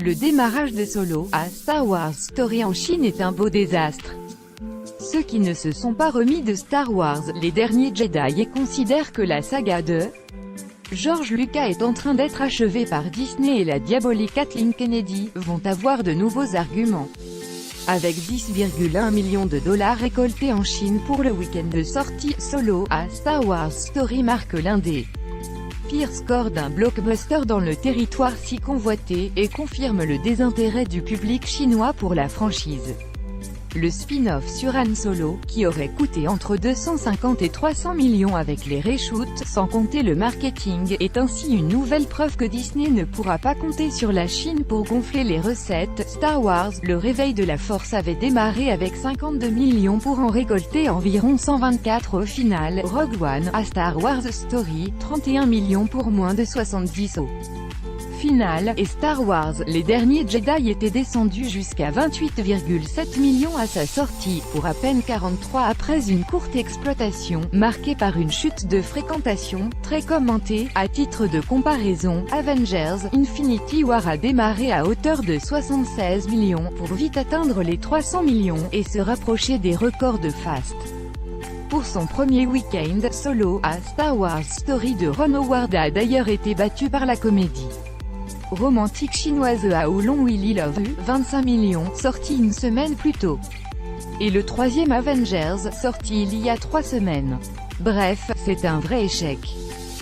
Le démarrage de Solo, à Star Wars Story en Chine est un beau désastre. Ceux qui ne se sont pas remis de Star Wars, les derniers Jedi, et considèrent que la saga de George Lucas est en train d'être achevée par Disney et la diabolique Kathleen Kennedy, vont avoir de nouveaux arguments. Avec 10,1 millions de dollars récoltés en Chine pour le week-end de sortie, Solo, à Star Wars Story marque l'un des pires scores d'un blockbuster dans le territoire si convoité, et confirme le désintérêt du public chinois pour la franchise. Le spin-off sur Han Solo, qui aurait coûté entre 250 et 300 millions avec les reshoots, sans compter le marketing, est ainsi une nouvelle preuve que Disney ne pourra pas compter sur la Chine pour gonfler les recettes. Star Wars, le réveil de la Force avait démarré avec 52 millions pour en récolter environ 124 au final. Rogue One, à Star Wars Story, 31 millions pour moins de 70 au final, et Star Wars, les derniers Jedi étaient descendus jusqu'à 28,7 millions à sa sortie, pour à peine 43 après une courte exploitation, marquée par une chute de fréquentation, très commentée. À titre de comparaison, Avengers, Infinity War a démarré à hauteur de 76 millions, pour vite atteindre les 300 millions, et se rapprocher des records de Fast. Pour son premier week-end, Solo, à Star Wars Story de Ron Howard a d'ailleurs été battu par la comédie romantique chinoise A Long Will He Love You, 25 millions, sorti une semaine plus tôt. Et le troisième Avengers, sorti il y a 3 semaines. Bref, c'est un vrai échec.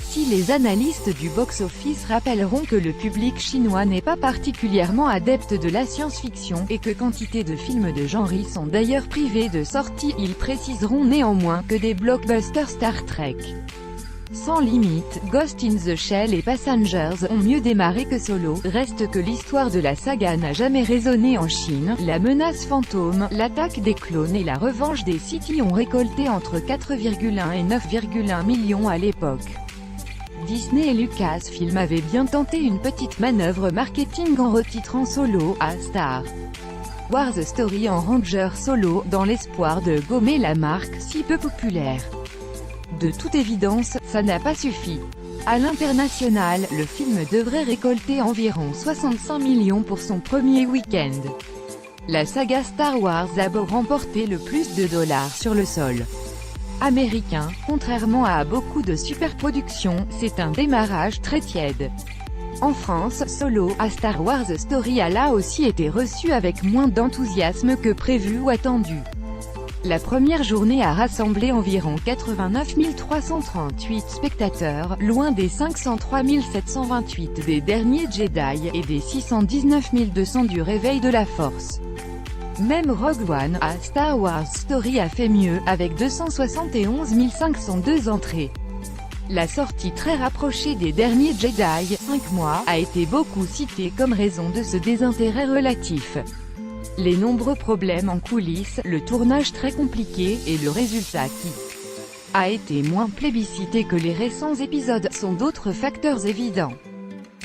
Si les analystes du box-office rappelleront que le public chinois n'est pas particulièrement adepte de la science-fiction, et que quantité de films de genre y sont d'ailleurs privés de sortie, ils préciseront néanmoins que des blockbusters Star Trek, Sans Limite, Ghost in the Shell et Passengers ont mieux démarré que Solo. Reste que l'histoire de la saga n'a jamais résonné en Chine. La menace fantôme, l'attaque des clones et la revanche des Sith ont récolté entre 4,1 et 9,1 millions à l'époque. Disney et Lucasfilm avaient bien tenté une petite manœuvre marketing en retitrant Solo, à Star Wars Story en Ranger Solo, dans l'espoir de gommer la marque si peu populaire. De toute évidence, ça n'a pas suffi. À l'international, le film devrait récolter environ 65 millions pour son premier week-end. La saga Star Wars a beau remporter le plus de dollars sur le sol américain, contrairement à beaucoup de superproductions, c'est un démarrage très tiède. En France, Solo, à Star Wars Story a là aussi été reçu avec moins d'enthousiasme que prévu ou attendu. La première journée a rassemblé environ 89 338 spectateurs, loin des 503 728 des derniers Jedi, et des 619 200 du réveil de la Force. Même Rogue One, à Star Wars Story a fait mieux, avec 271 502 entrées. La sortie très rapprochée des derniers Jedi, 5 mois, a été beaucoup citée comme raison de ce désintérêt relatif. Les nombreux problèmes en coulisses, le tournage très compliqué, et le résultat qui a été moins plébiscité que les récents épisodes, sont d'autres facteurs évidents.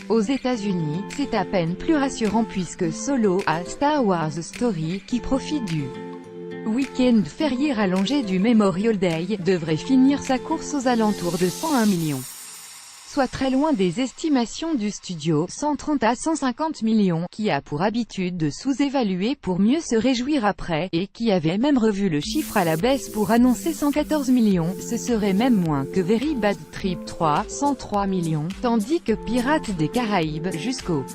Aux États-Unis, c'est à peine plus rassurant puisque Solo, à Star Wars Story, qui profite du week-end férié rallongé du Memorial Day, devrait finir sa course aux alentours de 101 millions. Soit très loin des estimations du studio, 130 à 150 millions, qui a pour habitude de sous-évaluer pour mieux se réjouir après, et qui avait même revu le chiffre à la baisse pour annoncer 114 millions, ce serait même moins que Very Bad Trip 3, 103 millions, tandis que Pirates des Caraïbes, jusqu'au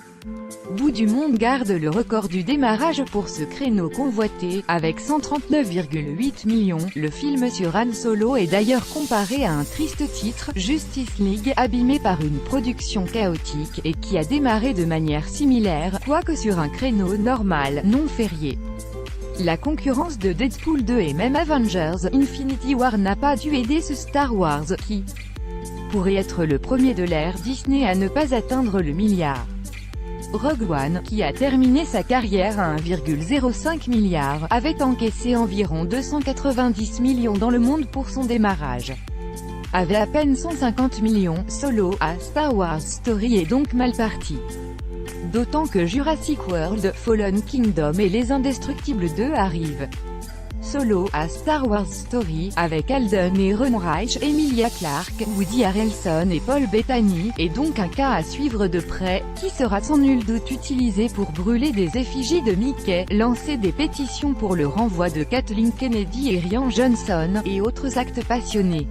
bout du monde garde le record du démarrage pour ce créneau convoité, avec 139,8 millions. Le film sur Han Solo est d'ailleurs comparé à un triste titre, Justice League, abîmé par une production chaotique, et qui a démarré de manière similaire, quoique sur un créneau normal, non férié. La concurrence de Deadpool 2 et même Avengers, Infinity War n'a pas dû aider ce Star Wars, qui pourrait être le premier de l'ère Disney à ne pas atteindre le milliard. Rogue One, qui a terminé sa carrière à 1,05 milliard, avait encaissé environ 290 millions dans le monde pour son démarrage. Avait à peine 150 millions, Solo, à Star Wars Story est donc mal parti. D'autant que Jurassic World, Fallen Kingdom et Les Indestructibles 2 arrivent Solo, A Star Wars Story, avec Alden Ehrenreich, Emilia Clarke, Woody Harrelson et Paul Bettany, est donc un cas à suivre de près, qui sera sans nul doute utilisé pour brûler des effigies de Mickey, lancer des pétitions pour le renvoi de Kathleen Kennedy et Rian Johnson, et autres actes passionnés.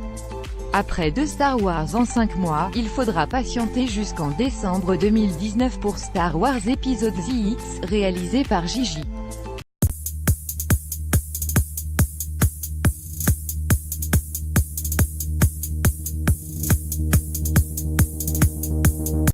Après 2 Star Wars en 5 mois, il faudra patienter jusqu'en décembre 2019 pour Star Wars Episode VX, réalisé par Gigi.